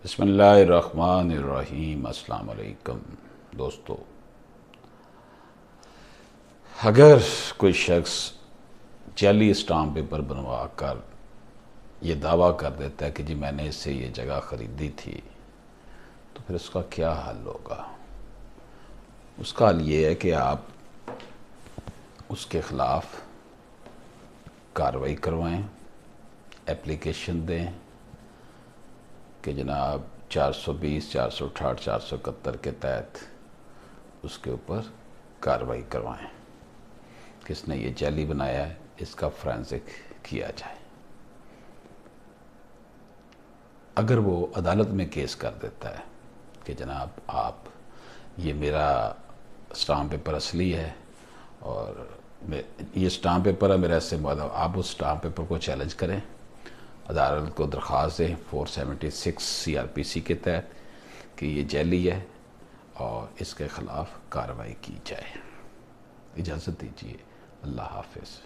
بسم اللہ الرحمن الرحیم۔ السلام علیکم دوستو، اگر کوئی شخص جعلی اسٹامپ پیپر بنوا کر یہ دعویٰ کر دیتا ہے کہ جی میں نے اس سے یہ جگہ خریدی تھی، تو پھر اس کا کیا حل ہوگا؟ اس کا حل یہ ہے کہ آپ اس کے خلاف کارروائی کروائیں، اپلیکیشن دیں کہ جناب 420 468 471 کے تحت اس کے اوپر کارروائی کروائیں، کس نے یہ جعلی بنایا ہے اس کا فرینزک کیا جائے۔ اگر وہ عدالت میں کیس کر دیتا ہے کہ جناب آپ یہ میرا اسٹامپ پیپر اصلی ہے اور یہ اسٹامپ پیپر ہے میرا، اس سے آپ اس اسٹامپ پیپر کو چیلنج کریں، عدالت کو درخواست دیں 476 CRPC کے تحت کہ یہ جعلی ہے اور اس کے خلاف کارروائی کی جائے۔ اجازت دیجیے، اللہ حافظ۔